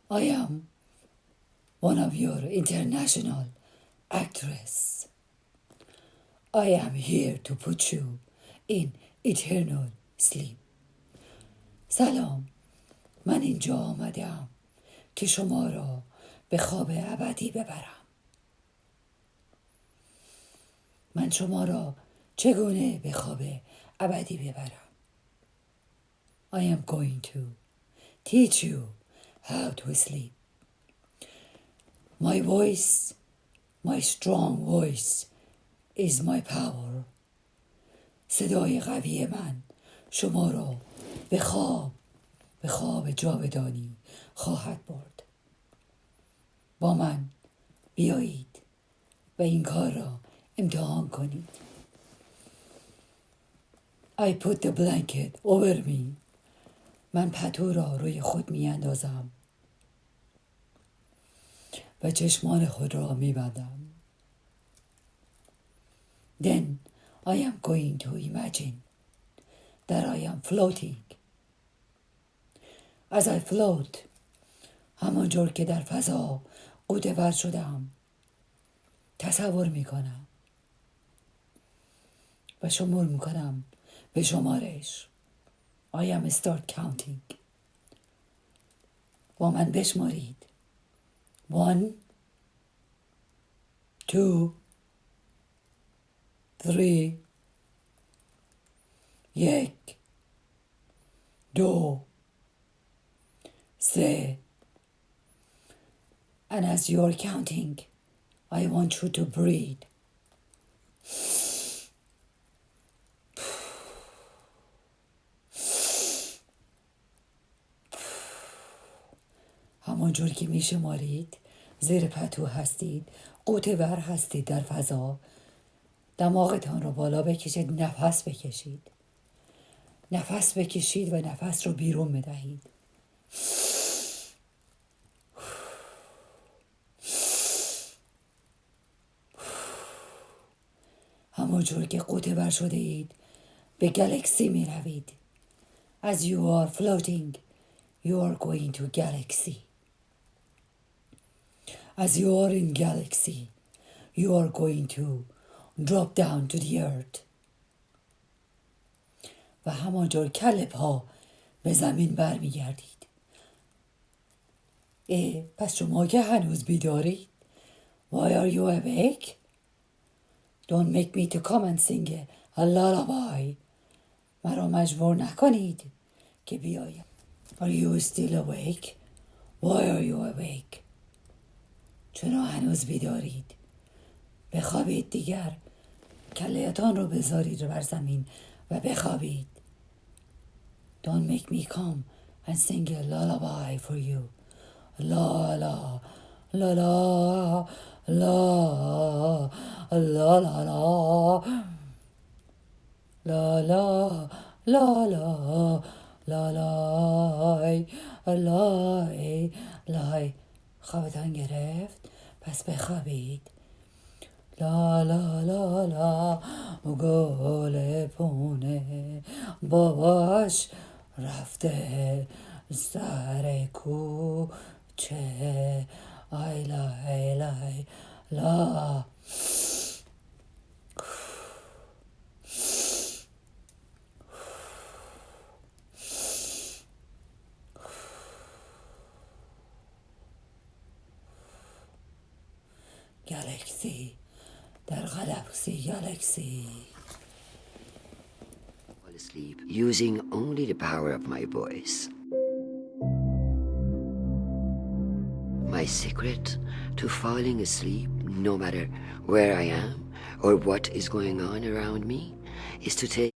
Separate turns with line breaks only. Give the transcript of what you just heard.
I am one of your international actresses. I am here to put you in eternal sleep. سلام، من اینجا آمدم که شما را به خواب ابدی ببرم. من شما را چگونه به خواب ابدی ببرم؟ I am going to teach you how to sleep. My voice, my strong voice is my power. صدای قوی من شما را به خواب جاودانی خواهد برد. با من بیایید و این کار را امتحان کنید. I put the blanket over me. من پتو را روی خود می اندازم و چشمان خود را می بندم. Then I am going to imagine that I am floating. As I float, همانجور که در فضا غوطه ور شدم تصور می کنم و شمار می کنم به شمارش. I am start counting. با من بشمارید. 1 2 3 1 2 3. And as you are counting, I want you to breathe. همانجور که می شمارید زیر پتو هستید، غوطه ور هستید در فضا. دماغتان را بالا بکشید، نفس بکشید و نفس رو بیرون بدهید. همانجور که غوطه ور شده اید به گلکسی می روید. As you are floating, you are going to galaxy. As you are in galaxy, you are going to drop down to the earth. و همانجور کل پا به زمین برمی گردید. پس شما که هنوز بیدارید؟ Why are you awake? Don't make me to come and sing a lullaby. مرا مجبور نکنید که بیایم. Are you still awake? Why are you awake? چرا هنوز بیدارید؟ بخوابید دیگر. کله‌تان رو بذارید بر زمین و بخوابید. Don't make me come and sing a lullaby for you. La la la la la la la la la la la la la la. خوابتان گرفت؟ پس بخوابید. لا لا لا لا گل پونه باباش رفته سر کوچه. آی لای لای لا. گلکسی در گلکسی گلکسی.
Fall asleep using only the power of my voice. My secret to falling asleep, no matter where I am or what is going on around me, is to take